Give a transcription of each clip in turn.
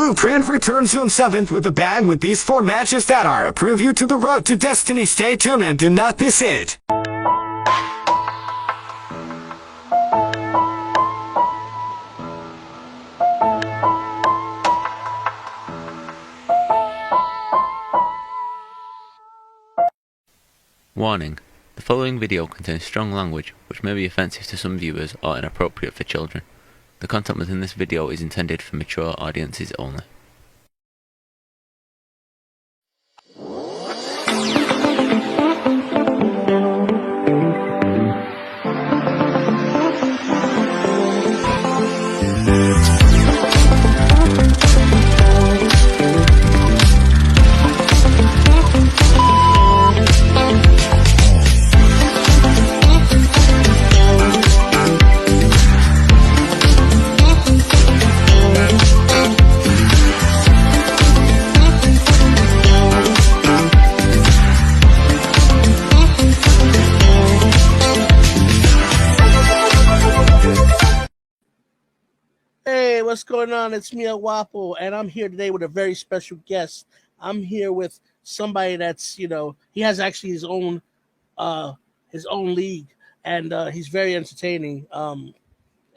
Blueprint returns June 7th with a bang with these 4 matches that are a preview to the road to Destiny. Stay tuned and do not miss it. Warning: the following video contains strong language which may be offensive to some viewers or inappropriate for children. The content within this video is intended for mature audiences only. Hey, what's going on? It's me, Wapo, and I'm here today with a very special guest. I'm here with somebody that's, he has actually his own league, and he's very entertaining.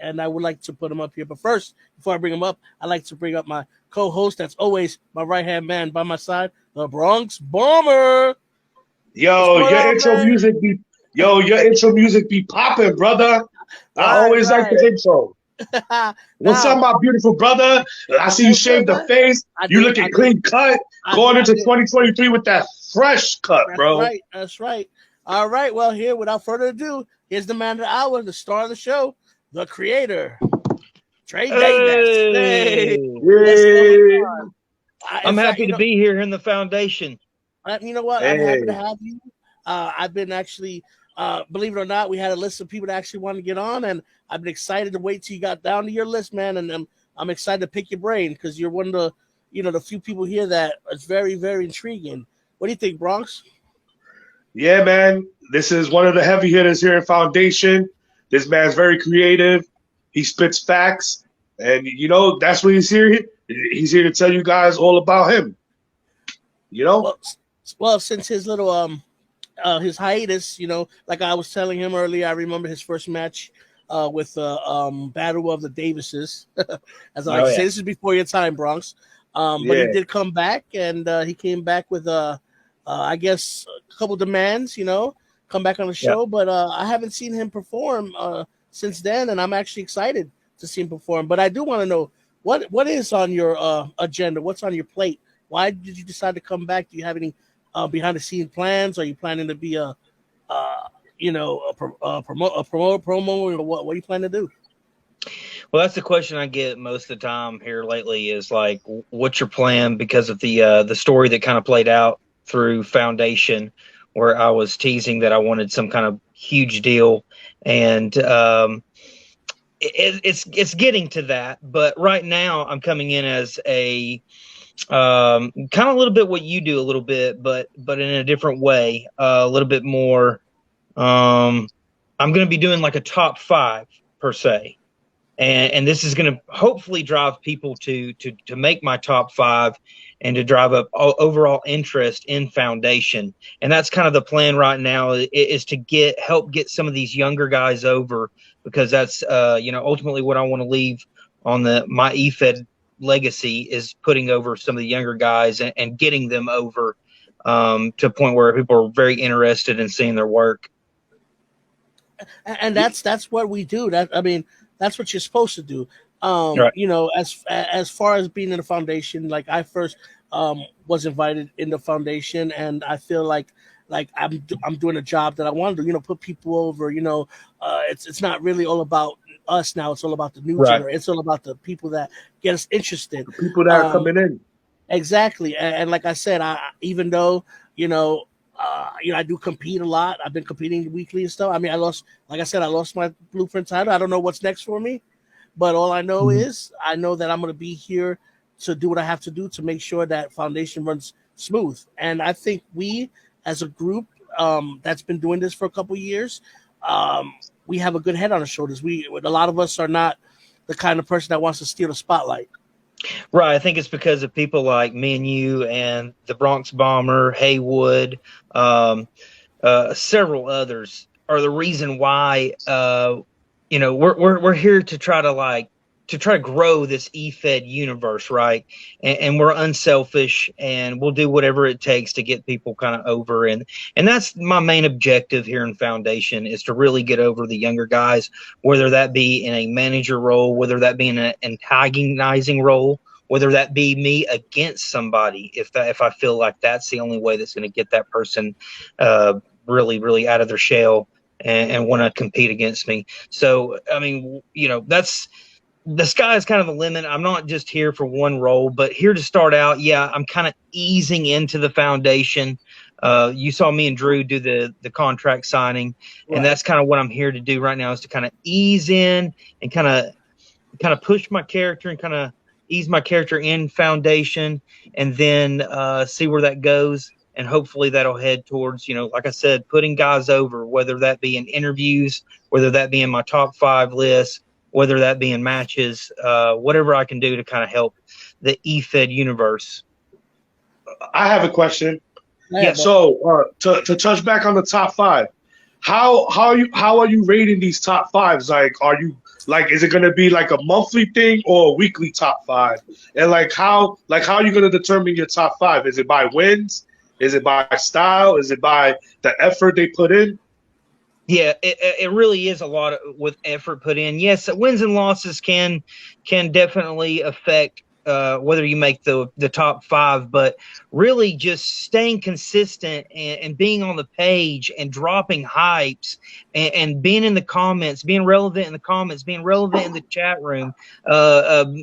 And I would like to put him up here. But first, before I bring him up, I'd like to bring up my co-host. That's always my right-hand man by my side, the Bronx Bomber. Your intro music be popping, brother. I always like the intro. What's up, my beautiful brother? I see you shaved the face. You looking clean cut. Going into 2023 with that fresh cut, bro. That's right. All right. Well, here, without further ado, here's the man of the hour, the star of the show, the creator, Trey Davis. Hey. I'm happy to be here in the foundation. You know what? I'm happy to have you. I've been actually, believe it or not, we had a list of people that actually wanted to get on, and I've been excited to wait till you got down to your list, man. And I'm excited to pick your brain because you're one of the, the few people here that is very, very intriguing. What do you think, Bronx? Yeah, man. This is one of the heavy hitters here in Foundation. This man's very creative. He spits facts, and that's what he's here. He's here to tell you guys all about him. Well, since his little his hiatus, like I was telling him earlier, I remember his first match with Battle of the Davises. As I say, this is before your time, Bronx. But he did come back, and he came back with I guess a couple demands, come back on the show. Yeah. But I haven't seen him perform since then, and I'm actually excited to see him perform. But I do want to know what is on your agenda? What's on your plate? Why did you decide to come back? Do you have any behind the scene plans? Are you planning to be a promo? What are you planning to do? Well, that's the question I get most of the time here lately is like, what's your plan? Because of the story that kind of played out through Foundation, where I was teasing that I wanted some kind of huge deal, and it's getting to that. But right now, I'm coming in as a kind of a little bit what you do a little bit, but in a different way, a little bit more. I'm going to be doing like a top 5 per se. And this is going to hopefully drive people to make my top 5 and to drive up overall interest in Foundation. And that's kind of the plan right now is to help get some of these younger guys over, because that's, ultimately what I want to leave on my EFED legacy is putting over some of the younger guys and getting them over to a point where people are very interested in seeing their work. And that's what we do. That's what you're supposed to do. Right. As far as being in the Foundation, like I first was invited in the Foundation, and I feel like I'm doing a job that I want to do. Put people over. It's not really all about us now. It's all about the new generation. It's all about the people that get us interested. The people that are coming in. Exactly. And like I said, even though I do compete a lot. I've been competing weekly and stuff. I lost my Blueprint title. I don't know what's next for me, but all I know is I know that I'm going to be here to do what I have to do to make sure that Foundation runs smooth. And I think we, as a group that's been doing this for a couple of years, we have a good head on our shoulders. A lot of us are not the kind of person that wants to steal the spotlight. Right. I think it's because of people like me and you and the Bronx Bomber, Haywood, several others are the reason why, we're here to try to grow this eFed universe, right? And we're unselfish, and we'll do whatever it takes to get people kind of over. And that's my main objective here in Foundation, is to really get over the younger guys, whether that be in a manager role, whether that be in an antagonizing role, whether that be me against somebody, if I feel like that's the only way that's going to get that person really, really out of their shell and want to compete against me. So, I mean, that's the sky is kind of the limit. I'm not just here for one role, but here to start out. Yeah, I'm kind of easing into the Foundation. You saw me and Drew do the contract signing, right. And that's kind of what I'm here to do right now, is to kind of ease in and kind of push my character and kind of ease my character in Foundation, and then see where that goes. And hopefully that'll head towards, like I said, putting guys over, whether that be in interviews, whether that be in my top 5 list, whether that be in matches, whatever I can do to kind of help the eFed universe. I have a question. Yeah. So to touch back on the top 5, how are you rating these top 5s? Like, is it going to be like a monthly thing or a weekly top 5? And how are you going to determine your top 5? Is it by wins? Is it by style? Is it by the effort they put in? Yeah, it really is a lot with effort put in. Yes, wins and losses can definitely affect whether you make the top 5, but really just staying consistent and being on the page and dropping hypes and being in the comments, being relevant in the comments, being relevant in the chat room,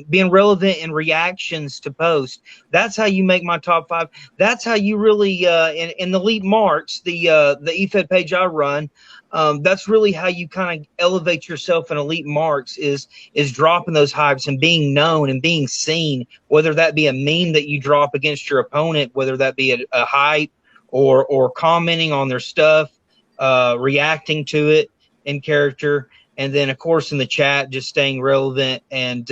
being relevant in reactions to posts. That's how you make my top 5. That's how you really in the Elite Marks, the eFed page I run. That's really how you kind of elevate yourself in Elite Marks, is dropping those hypes and being known and being seen, whether that be a meme that you drop against your opponent, whether that be a hype or commenting on their stuff, reacting to it in character. And then, of course, in the chat, just staying relevant and,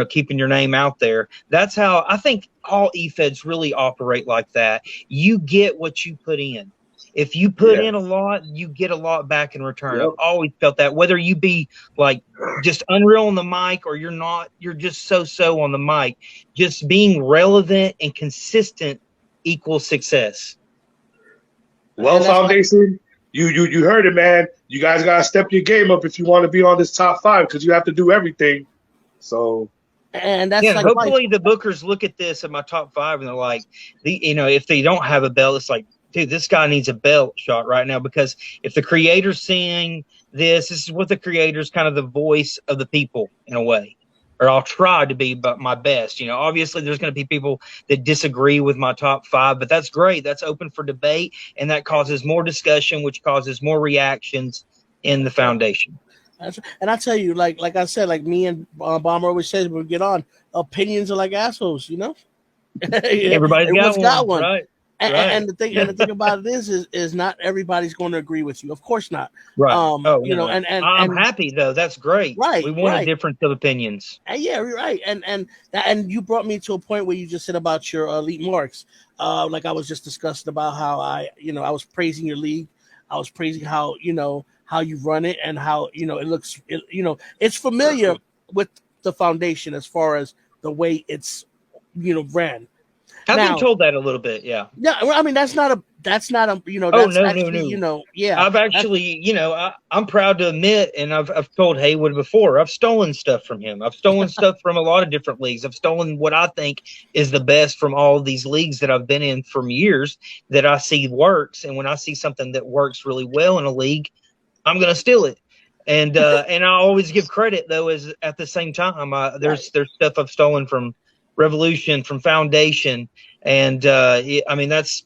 keeping your name out there. That's how I think all eFeds really operate like that. You get what you put in. If you put in a lot, you get a lot back in return. Yep. I've always felt that, whether you be like just unreal on the mic or you're not, you're just so on the mic. Just being relevant and consistent equals success. Well, Foundation, you heard it, man. You guys gotta step your game up if you want to be on this top 5, because you have to do everything. So. And that's hopefully the bookers look at this in my top 5 and they're like, if they don't have a belt, it's like, dude, this guy needs a belt shot right now, because if the creator's seeing this is what the creator's kind of the voice of the people in a way, or I'll try to be my best. Obviously there's going to be people that disagree with my top 5, but that's great. That's open for debate, and that causes more discussion, which causes more reactions in the Foundation. And I tell you, like I said, like me and Bomber always says when we get on, opinions are like assholes, Everybody's got one. Right. And the thing about it is not everybody's going to agree with you. Of course not. Right. And I'm happy though. That's great. Right. We want a difference of opinions. Yeah, right. And you brought me to a point where you just said about your Elite Marks. Like I was just discussing about how I was praising your league. I was praising how you run it and how it looks. It's familiar with the Foundation as far as the way it's ran. I've been told that a little bit, yeah. Yeah, well, I mean that's not a that's no. Yeah. I've actually, I'm proud to admit, and I've told Haywood before, I've stolen stuff from him. I've stolen stuff from a lot of different leagues. I've stolen what I think is the best from all of these leagues that I've been in for years that I see works. And when I see something that works really well in a league, I'm going to steal it. And I always give credit though, as at the same time, there's stuff I've stolen from Revolution, from Foundation. And I mean, that's,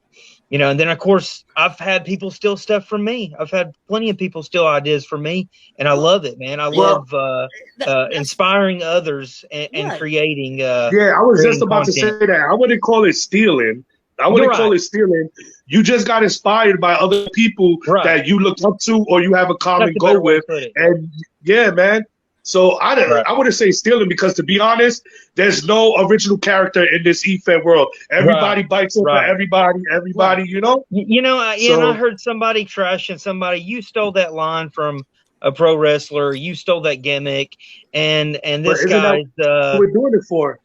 and then of course I've had people steal stuff from me. I've had plenty of people steal ideas from me, and I love it, man. I love inspiring others and creating. I was just about to say that. I wouldn't call it stealing. I wouldn't call it stealing. You just got inspired by other people that you look up to or you have a common goal with. And yeah, man. So I wouldn't say stealing because, to be honest, there's no original character in this E-Fed world. Everybody bites into everybody, you know? And I heard somebody trashing somebody. You stole that line from a pro wrestler. You stole that gimmick. And this guy's who we're doing it for.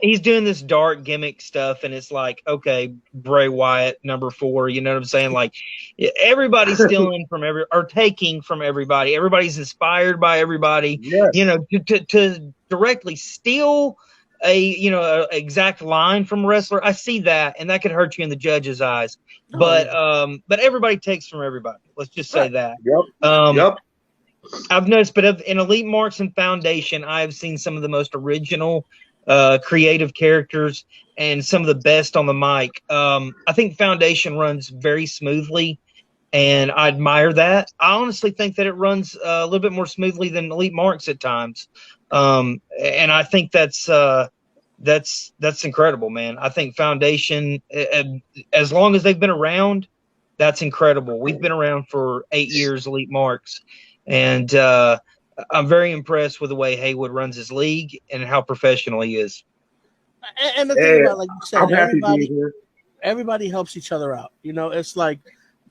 he's doing this dark gimmick stuff, and it's like, okay, Bray Wyatt #4, you know what I'm saying? Like, everybody's stealing from taking from everybody. Everybody's inspired by everybody. Yes. You know, to directly steal a exact line from a wrestler, I see that, and that could hurt you in the judge's eyes. But everybody takes from everybody. Let's just say that. Yep. I've noticed, but in Elite Marks and Foundation, I've seen some of the most original, creative characters and some of the best on the mic. I think Foundation runs very smoothly, and I admire that. I honestly think that it runs a little bit more smoothly than Elite Marks at times, and I think that's incredible, man. I think Foundation, as long as they've been around, that's incredible. We've been around for 8 years, Elite Marks, and I'm very impressed with the way Haywood runs his league and how professional he is. And the thing about, like you said, everybody helps each other out. You know, it's like,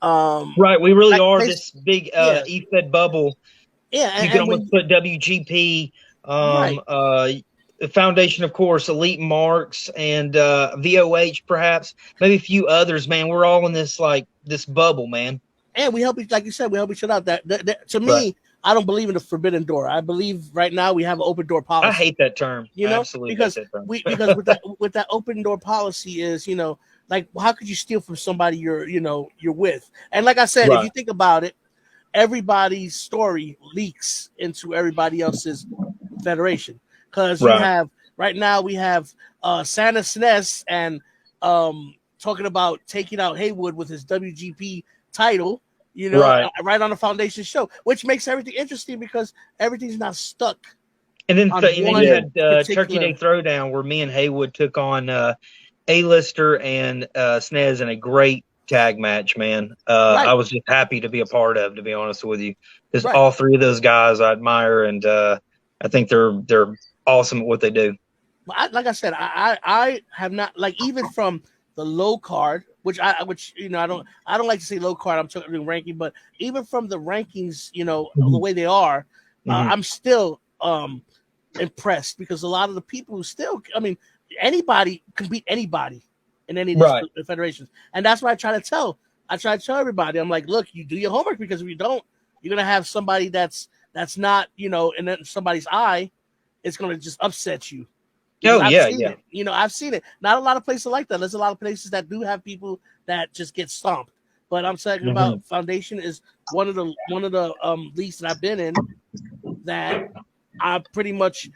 right. We really are this big E-Fed bubble. Yeah, you can almost put WGP, Foundation, of course, Elite Marks, and VOH, perhaps, maybe a few others. Man, we're all in this bubble, man. And we help like you said, we help each other out. That to me, I don't believe in the forbidden door. I believe right now we have an open door policy. I hate that term. You know, absolutely, because with that open door policy is, you know, like, how could you steal from somebody you're with? And like I said, if you think about it, everybody's story leaks into everybody else's federation, because we have Santa Snes and talking about taking out Haywood with his WGP title. You know, right on the Foundation show, which makes everything interesting because everything's not stuck. And then you had Turkey Day Throwdown, where me and Haywood took on A-Lister and Snez in a great tag match, man. I was just happy to be a part of, to be honest with you, because all three of those guys I admire, and I think they're awesome at what they do. Like I said, I have not, like, even from the low card, which you know, I don't like to say low card. I'm talking ranking, but even from the rankings, you know, the way they are, I'm still impressed, because a lot of the people who still, I mean, anybody can beat anybody in any of these federations, and that's what I try to tell everybody. I'm like, look, you do your homework, because if you don't, you're gonna have somebody that's not, you know, in somebody's eye, it's gonna just upset you. You know, I've seen it. Not a lot of places like that. There's a lot of places that do have people that just get stomped. But I'm talking about Foundation is one of the leagues that I've been in that I pretty much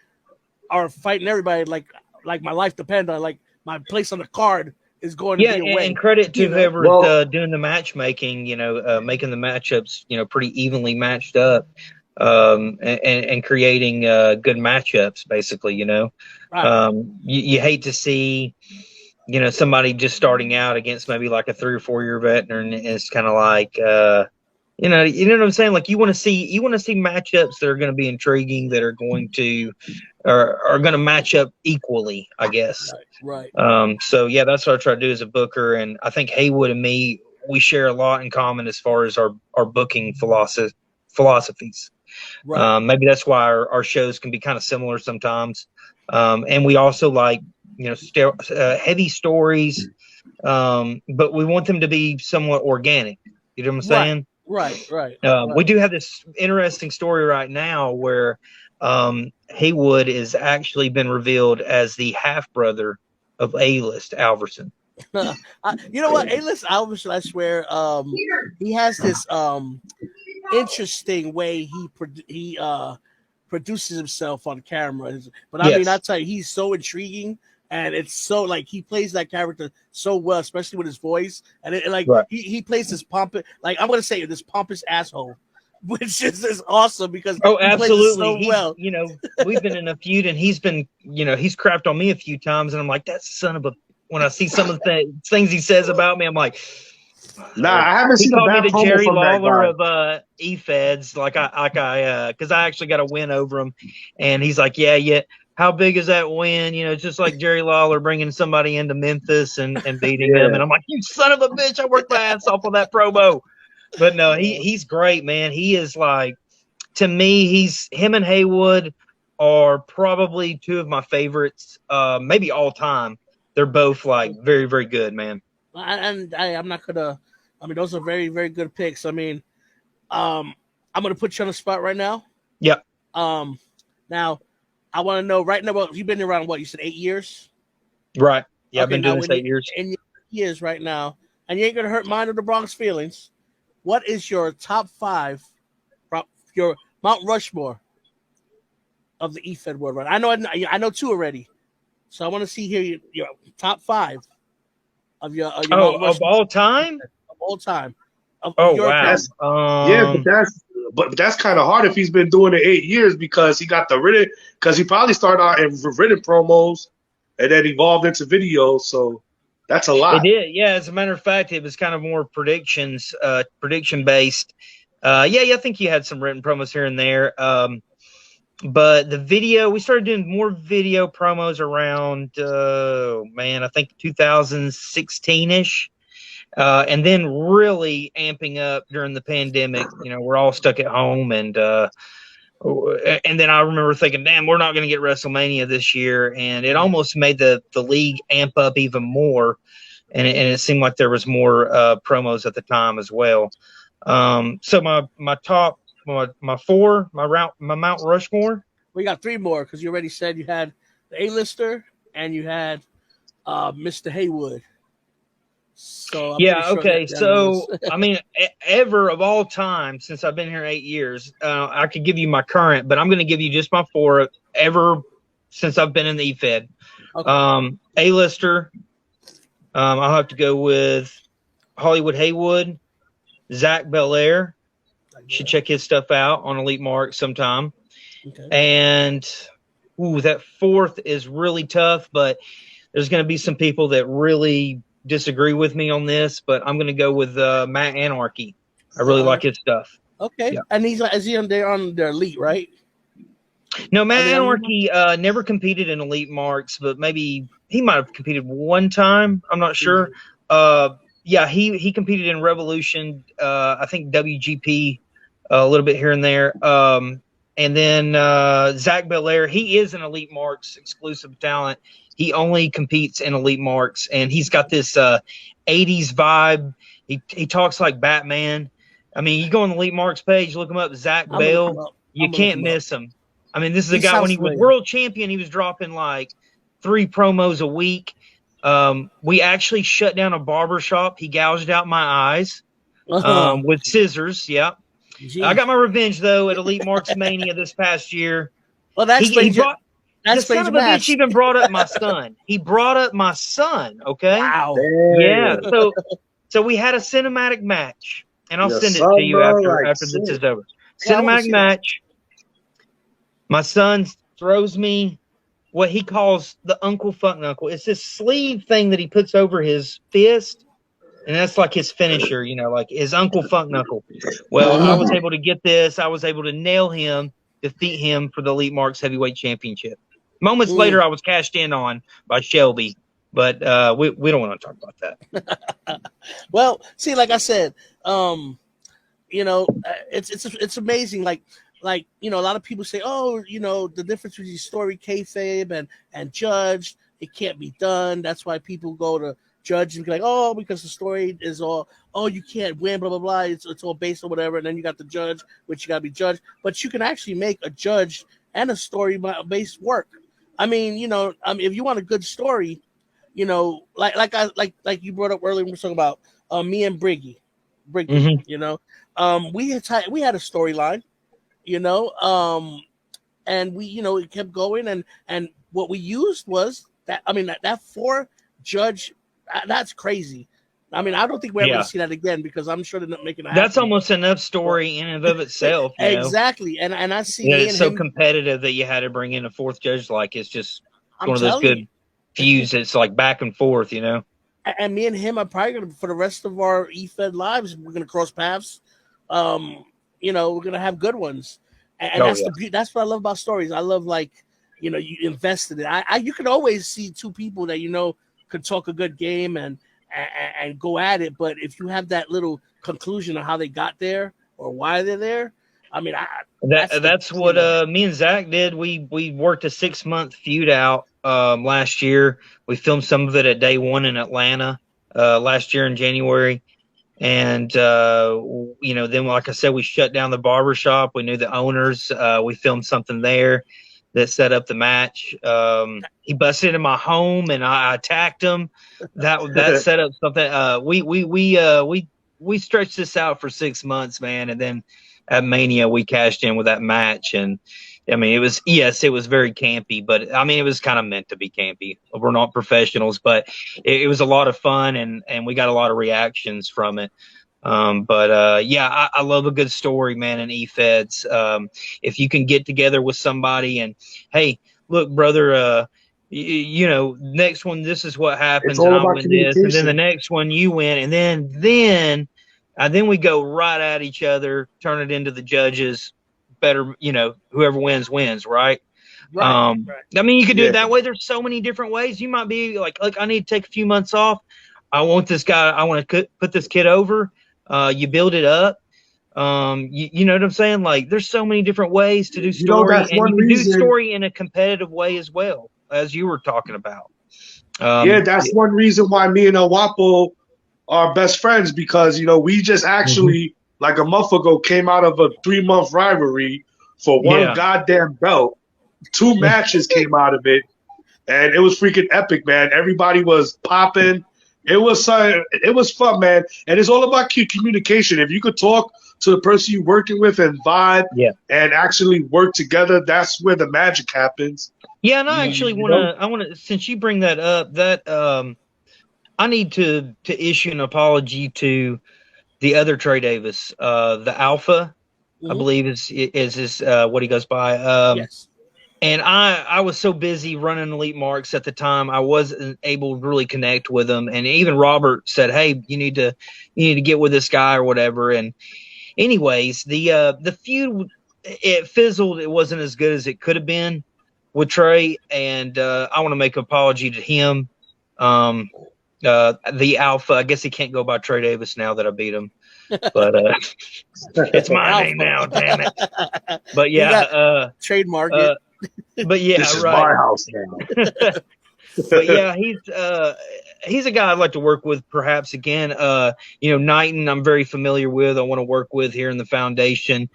are fighting everybody like my life depends on, like, my place on the card is going to be away. And credit to whoever's doing the matchmaking, you know, making the matchups, you know, pretty evenly matched up. And creating good matchups, basically, you know. You hate to see, you know, somebody just starting out against maybe like a 3 or 4 year veteran. It's kind of like, you know what I'm saying? Like, you want to see matchups that are going to be intriguing, that are going to are going to match up equally, I guess. Right. So yeah, that's what I try to do as a booker, and I think Haywood and me, we share a lot in common as far as our booking philosophies. Maybe that's why our shows can be kind of similar sometimes. And we also like, you know, heavy stories, but we want them to be somewhat organic. You know what I'm saying? Right. We do have this interesting story right now where Haywood has actually been revealed as the half brother of A-List Alverson. You know what? A-List Alverson, I swear, he has this interesting way he produces himself on camera. But I mean, I tell you, he's so intriguing, and it's so, like, he plays that character so well, especially with his voice, and he plays this pompous, like, I'm gonna say, this pompous asshole, which is awesome, because absolutely, so well. You know, we've been in a feud, and he's been, you know, he's crapped on me a few times, and I'm like, that's son of a. When I see some of the things he says about me, I'm like, Nah, I haven't He seen a called me bad the promo Jerry from that Lawler guy. of E-Feds, because I actually got a win over him, and he's like, yeah, how big is that win? You know, it's just like Jerry Lawler bringing somebody into Memphis and beating them, Yeah. and I'm like, you son of a bitch, I worked my ass off on that promo. But no, he's great, man. He is like, to me, him and Haywood are probably two of my favorites, maybe all time. They're both like very, very good, man. I'm not gonna. I mean, those are very, very good picks. I mean, I'm gonna put you on the spot right now. Yep. Now, I want to know right now. Well, you've been around what you said 8 years. Right. Yeah, Okay, I've been doing this 8 years. In your years right now, and you ain't gonna hurt mine or the Bronx feelings. What is your top 5? Your Mount Rushmore of the E-Fed world, right? I know 2 already, so I want to see here your top 5 of your Mount Rushmore Of all time? of all time. Of Oh your wow. Yeah, but that's kind of hard if he's been doing it 8 years because he got the written, because he probably started out in written promos and then evolved into videos. So that's a lot. It did, yeah. As a matter of fact, it was kind of more prediction based. I think you had some written promos here and there. But the video, we started doing more video promos around, I think 2016-ish. And then really amping up during the pandemic. You know, we're all stuck at home, and then I remember thinking, damn, we're not going to get WrestleMania this year, and it almost made the league amp up even more, and it seemed like there was more promos at the time as well. So my top, my 4, my Mount Rushmore. We got 3 more because you already said you had the A-lister and you had Mr. Haywood. So okay. So I mean, ever of all time since I've been here 8 years, I could give you my current, but I'm going to give you just my 4 ever since I've been in the E-Fed. Okay. A-lister. I'll have to go with Hollywood Haywood, Zach Belair. Should check his stuff out on Elite Mark sometime. Okay. And that 4th is really tough, but there's going to be some people that really disagree with me on this, but I'm going to go with Matt Anarchy. I really like his stuff. Okay. Yeah. And is he on the Elite, right? No, Matt Anarchy never competed in Elite Marks, but maybe he might have competed one time. I'm not sure. Mm-hmm. He competed in Revolution, I think WGP a little bit here and there. And then Zach Belair, he is an Elite Marks exclusive talent. He only competes in Elite Marks, and he's got this 80s vibe. He talks like Batman. I mean, you go on the Elite Marks page, look him up, Zach Bale. You can't miss him. I mean, this is a guy, when he was world champion, he was dropping like 3 promos a week. We actually shut down a barber shop. He gouged out my eyes with scissors. Yeah. Jeez. I got my revenge, though, at Elite Marks Mania this past year. Well, that's the son of a bitch even brought up my son. He brought up my son, okay? Wow. Yeah. So we had a cinematic match, and I'll send it to you after this is over. Cinematic match. My son throws me what he calls the Uncle Funk Knuckle. It's this sleeve thing that he puts over his fist, and that's like his finisher, you know, like his Uncle Funk Knuckle. Well, I was able to get this. I was able to nail him, defeat him for the Elite Marks Heavyweight Championship. Moments later, I was cashed in on by Shelby, but we don't want to talk about that. Well, see, like I said, you know, it's amazing. Like, you know, a lot of people say, oh, you know, the difference between story, kayfabe, and judge, it can't be done. That's why people go to judge and be like, oh, because the story is all, oh, you can't win, blah, blah, blah. It's all based on whatever. And then you got the judge, which you got to be judged. But you can actually make a judge and a story-based work. I mean, you know, if you want a good story, you know, like you brought up earlier, we were talking about me and Briggy, you know, we had a storyline, you know, and we, you know, it kept going, and what we used was that, I mean, that 4 judge, that's crazy. I mean, I don't think we're ever going to see that again, because I'm sure they're not making that. That's almost enough story in and of itself. Exactly. And I see it's so competitive that you had to bring in a 4th judge. Like, it's just one of those good feuds. It's like back and forth, you know? And me and him are probably gonna, for the rest of our EFED lives, we're gonna cross paths. We're gonna have good ones, and that's what I love about stories. I love, like, you invested in it. You can always see two people that could talk a good game and go at it, but if you have that little conclusion of how they got there or why they're there, I mean, that's what me and Zach did. We worked a 6-month feud out last year. We filmed some of it at day one in Atlanta last year in January. And, then, like I said, we shut down the barbershop. We knew the owners. We filmed something there that set up the match. He busted into my home and I attacked him. That set up something. We stretched this out for 6 months, man. And then at Mania, we cashed in with that match. And I mean, it was very campy, but I mean, it was kind of meant to be campy. We're not professionals, but it was a lot of fun, and we got a lot of reactions from it. I love a good story, man. In EFEDs, if you can get together with somebody and, hey, look, brother, next one, this is what happens, and I win this, and then the next one you win, and then we go right at each other, turn it into the judges. Better, whoever wins, right? Right. I mean, you could do it that way. There's so many different ways. You might be like, look, I need to take a few months off. I want this guy. I want to put this kid over. You build it up. You know what I'm saying? Like, there's so many different ways to do story, and you can do story in a competitive way as well, as you were talking about. That's one reason why me and Awapo are best friends, because we just actually. Like a month ago, came out of a 3-month rivalry for one goddamn belt. 2 matches came out of it, and it was freaking epic, man. Everybody was popping. It was fun, man. And it's all about communication. If you could talk to the person you're working with and vibe and actually work together, that's where the magic happens. Yeah, and I actually want to, since you bring that up, that I need to issue an apology to the other Trey Davis, the Alpha, I believe is what he goes by. Yes. And I was so busy running Elite Marks at the time, I wasn't able to really connect with him. And even Robert said, "Hey, you need to get with this guy or whatever." And anyways, the feud, it fizzled. It wasn't as good as it could have been with Trey. And I want to make an apology to him. The Alpha, I guess he can't go by Trey Davis now that I beat him, but it's my name now, damn it. But trademark it. But yeah, this is my house now. But yeah, he's a guy I'd like to work with, perhaps again. Knighton, I'm very familiar with. I want to work with here in the foundation.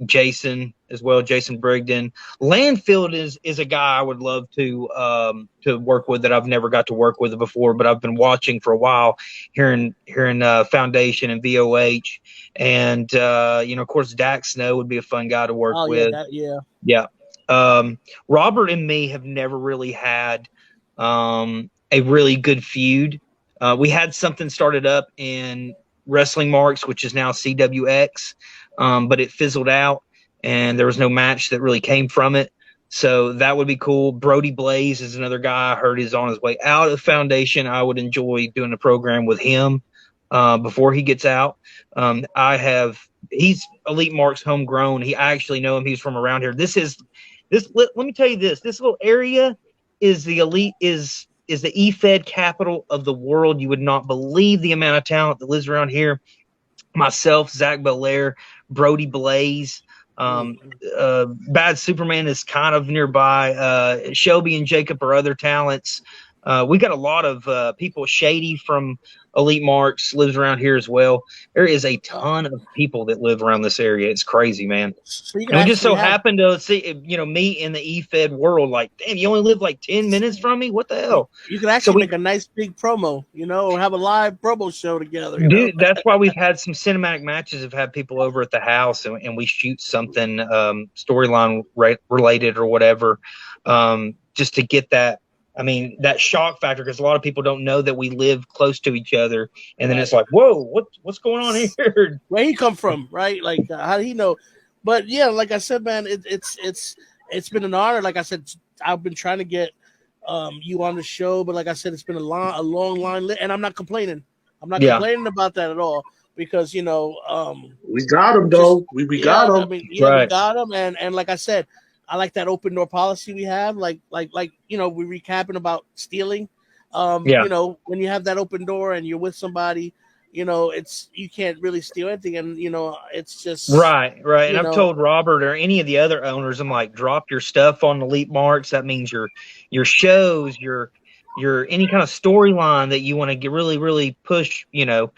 Jason as well, Jason Brigden. Landfield is a guy I would love to work with that I've never got to work with before, but I've been watching for a while here in Foundation and VOH, and of course Dax Snow would be a fun guy to work with. Robert and me have never really had a really good feud. We had something started up in Wrestling Marks, which is now CWX. But it fizzled out, and there was no match that really came from it. So that would be cool. Brody Blaze is another guy I heard is on his way out of the foundation. I would enjoy doing a program with him before he gets out. He's Elite Marks homegrown. I actually know him. He's from around here. Let me tell you this. This little area is the elite, is the EFED capital of the world. You would not believe the amount of talent that lives around here. Myself, Zach Belair, Brody Blaze, Bad Superman is kind of nearby. Shelby and Jacob are other talents. We got a lot of people. Shady from Elite Marks lives around here as well. There is a ton of people that live around this area. It's crazy, man. So and we just so happen to see, meet in the EFED world. Like, damn, you only live like 10 minutes from me? What the hell? You can actually make a nice big promo, or have a live promo show together. Dude, that's why we've had some cinematic matches. Have had people over at the house and we shoot something storyline related or whatever, just to get that. I mean, that shock factor, because a lot of people don't know that we live close to each other, and then it's like, whoa, what's going on here? Where he come from, right? Like, how did he know? But yeah, like I said, man, it's been an honor. Like I said, I've been trying to get you on the show. But like I said, it's been a long line, and I'm not complaining. I'm not Yeah. complaining about that at all because we got him though. We got him. I mean, we Right. got him, and like I said, I like that open door policy we have. Like we recapping about stealing. Yeah. You know, when you have that open door and you're with somebody, you know, you can't really steal anything, and you know, it's just Right. And I've know, told Robert or any of the other owners, I'm like, drop your stuff on Elite Marks. That means your shows, your any kind of storyline that you want to get really push, you know,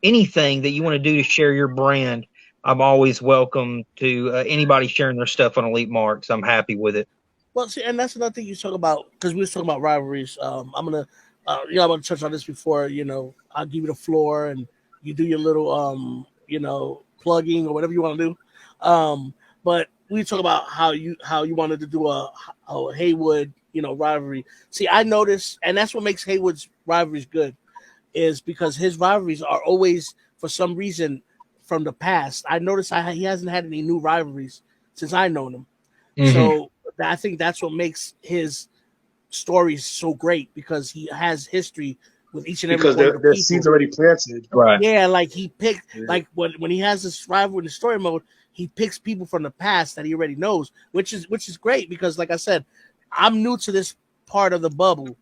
anything that you want to do to share your brand. I'm always welcome to anybody sharing their stuff on Elite Marks. I'm happy with it. well, see, and that's another thing you talk about because we were talking about rivalries. I'm gonna, I'm gonna touch on this before. You know, I'll give you the floor and you do your little, plugging or whatever you want to do. But we talk about how you wanted to do a Haywood, rivalry. See, I noticed, and that's what makes Haywood's rivalries good, is because his rivalries are always, for some reason, from the past. I noticed he hasn't had any new rivalries since I known him. Mm-hmm. So I think that's what makes his stories so great because he has history with each and every one of the because their people. seeds already planted. Right. Yeah, like he picked, like when he has this rival in the story mode, he picks people from the past that he already knows, which is great because, like I said, I'm new to this part of the bubble,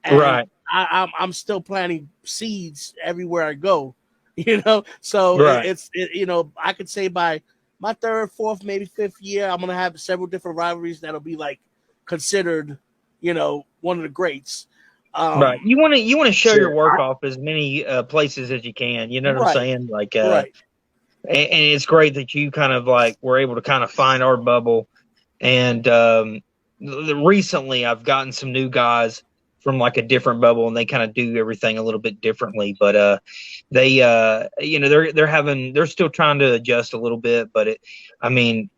and Right. I'm still planting seeds everywhere I go, So Right. it's I could say by my third, fourth, maybe fifth year, I'm gonna have several different rivalries that'll be like considered, one of the greats. Right. You want to show Sure. your work off as many places as you can. You know what I'm Right. saying? Like, Right. and it's great that you kind of like were able to kind of find our bubble. And recently, I've gotten some new guys from like a different bubble, and they kind of do everything a little bit differently. But they, they're still trying to adjust a little bit. But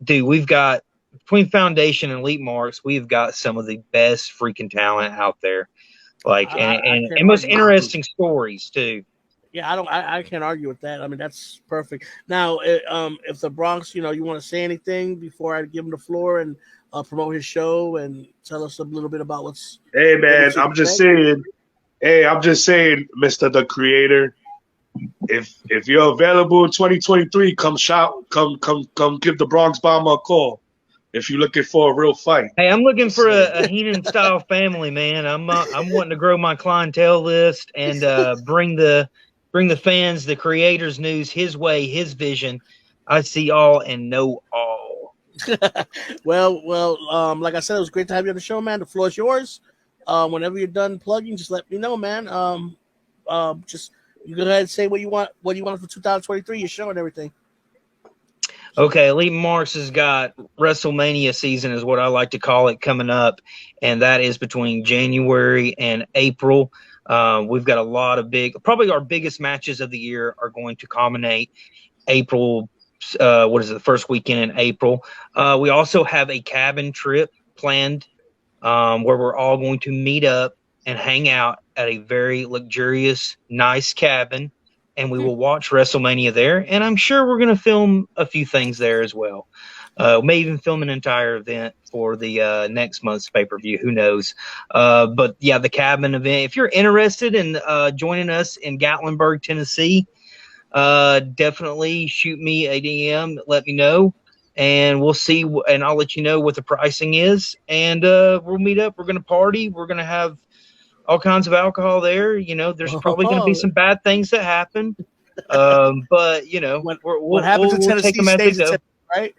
dude, we've got between Foundation and Elite Marks, we've got some of the best freaking talent out there. Like, and most interesting stories too. Yeah, I can't argue with that. I mean, that's perfect. Now, if the Bronx, you want to say anything before I give him the floor and promote his show and tell us a little bit about what's. Hey man, I'm just saying, Mr. The Creator, if you're available in 2023, come give the Bronx Bomber a call. If you're looking for a real fight. Hey, I'm looking for a Heenan style family, man. I'm wanting to grow my clientele list and bring the fans, the creators news his way, his vision. I see all and know all. Well, like I said, it was great to have you on the show, man. The floor is yours. Whenever you're done plugging, just let me know, man. Just you go ahead and say what you want for 2023, your show and everything. Okay, Elite Marks has got WrestleMania season is what I like to call it coming up, and that is between January and April. We've got a lot of probably our biggest matches of the year are going to culminate April. The first weekend in April? We also have a cabin trip planned where we're all going to meet up and hang out at a very luxurious, nice cabin. And we will watch WrestleMania there, and I'm sure we're going to film a few things there as well. May even film an entire event for the next month's pay-per-view. Who knows? But yeah, the cabin event. If you're interested in joining us in Gatlinburg, Tennessee, definitely shoot me a DM. Let me know, and we'll see. And I'll let you know what the pricing is. And we'll meet up. We're going to party. We're going to have all kinds of alcohol there. There's probably going to be some bad things that happen. But what happens in Tennessee stays in Tennessee, right?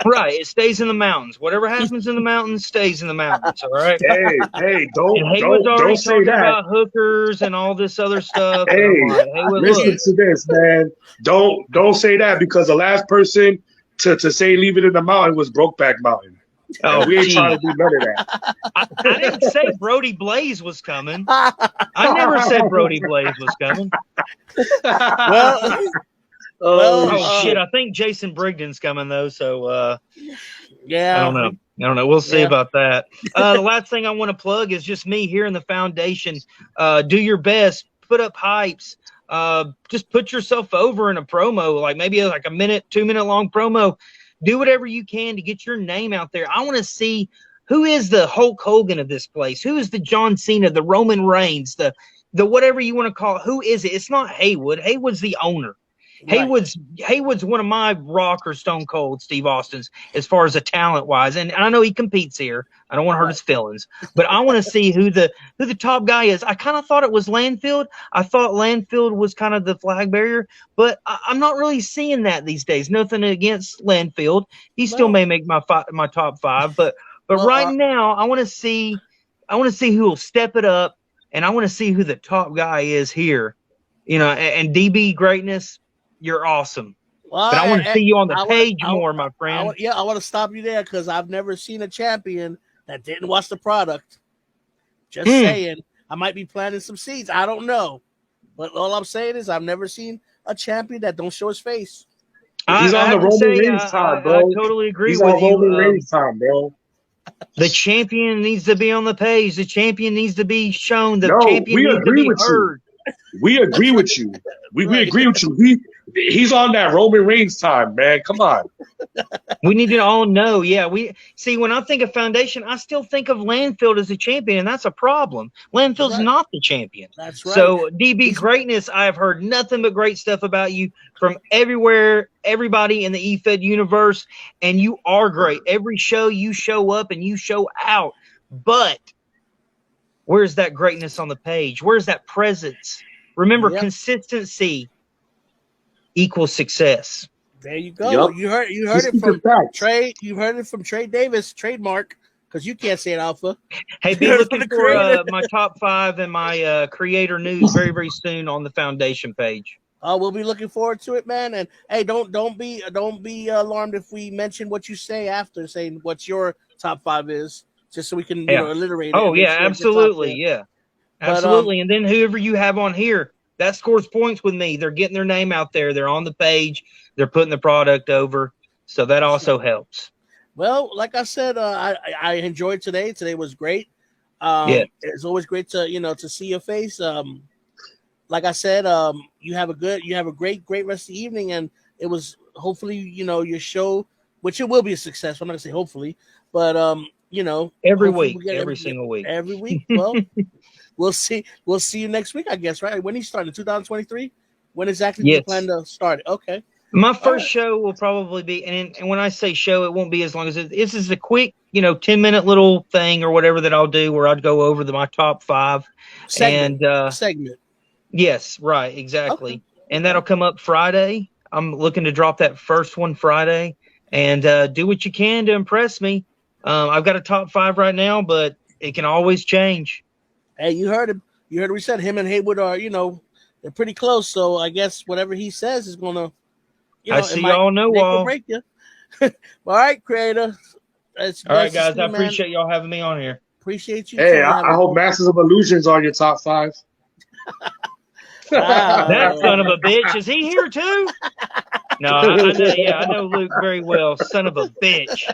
Right. It stays in the mountains. Whatever happens in the mountains stays in the mountains. All right. Hey, don't say that about hookers and all this other stuff. Hey, listen to this, man. Don't say that because the last person to say leave it in the mountain was Brokeback Mountain. Oh, we ain't trying to do none of that. I didn't say Brody Blaze was coming. I never said Brody Blaze was coming. Shit! I think Jason Brigden's coming though. So yeah, I don't know. We'll see about that. The last thing I want to plug is just me here in the foundation. Do your best. Put up hypes. Just put yourself over in a promo, like maybe like a 2-minute long promo. Do whatever you can to get your name out there. I want to see who is the Hulk Hogan of this place? Who is the John Cena, the Roman Reigns, the whatever you want to call it? Who is it? It's not Haywood. Haywood's the owner. Right. Haywood's one of my Rock or Stone Cold Steve Austin's as far as a talent wise, and I know he competes here. I don't want to hurt his feelings, but I want to see who the top guy is. I kind of thought it was Landfield. I thought Landfield was kind of the flag bearer, but I'm not really seeing that these days. Nothing against Landfield. He still may make my top 5, but right now I want to see who will step it up, and I want to see who the top guy is here. You know, and DB Greatness. You're awesome. Well, but I want to see you on the page more, my friend. I want to stop you there because I've never seen a champion that didn't watch the product. Just saying. I might be planting some seeds. I don't know. But all I'm saying is I've never seen a champion that don't show his face. He's on the Roman Reigns time, bro. I totally agree He's with on you. Roman Reigns time, bro. The champion needs to be on the page. The champion needs to be shown. The champion we needs agree to be with heard. We agree with you. We agree with you. He's on that Roman Reigns time, man. Come on. We need to all know. Yeah, we see. When I think of Foundation, I still think of Landfield as a champion, and that's a problem. Landfield's not the champion. That's right. So DB Greatness, I have heard nothing but great stuff about you from everywhere, everybody in the eFed universe, and you are great. Every show you show up and you show out, but where's that greatness on the page? Where's that presence? Remember, consistency equals success. There you go. Yep. You heard it from Trey. You heard it from Trey Davis, trademark, because you can't say it, Alpha. Hey, be looking for my top 5 and my creator news very, very soon on the Foundation page. We'll be looking forward to it, man. And hey, don't be alarmed if we mention what you say after saying what your top 5 is, just so we can alliterate it. Oh yeah, absolutely, yeah, absolutely. And then whoever you have on here, that scores points with me. They're getting their name out there. They're on the page. They're putting the product over. So that also helps. Well, like I said, I enjoyed today. Today was great. It's always great to see your face. Like I said, you have a great rest of the evening. And it was hopefully, your show, which it will be a success. I'm not gonna say hopefully, but every week, every single week. Every week. Well, we'll see you next week, I guess, right? When he started, 2023? When exactly do you plan to start it? Okay. My first show will probably be, and when I say show, it won't be as long as this is a quick, 10-minute little thing or whatever that I'll do where I'd go over my top 5 segment. Yes, right, exactly. Okay. And that'll come up Friday. I'm looking to drop that first one Friday, and do what you can to impress me. I've got a top 5 right now, but it can always change. Hey, you heard him. You heard what we said. Him and Haywood are, they're pretty close. So I guess whatever he says is gonna. I see y'all know all. Break you. All right, creator. All right, guys. I appreciate y'all having me on here. Appreciate you. Hey, I hope Masters of Illusions on your top 5. That son of a bitch. Is he here too? No, I know Luke very well. Son of a bitch.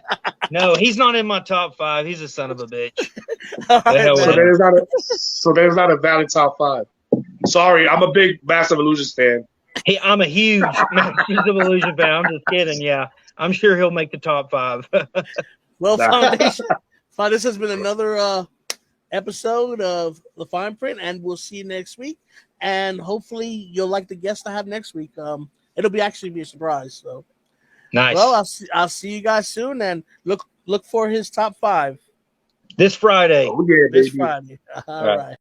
No, he's not in my top 5. He's a son of a bitch. Right, so there's not a valid top 5. Sorry, I'm a big Masters of Illusions fan. Hey, I'm a huge Masters of Illusion fan. I'm just kidding. Yeah, I'm sure he'll make the top 5. Well, Foundation, this has been another episode of The Fine Print, and we'll see you next week. And hopefully you'll like the guest I have next week. It'll be a surprise. So nice. Well, I'll see you guys soon, and look for his top 5 this Friday. Oh, yeah, this baby. Friday. All right.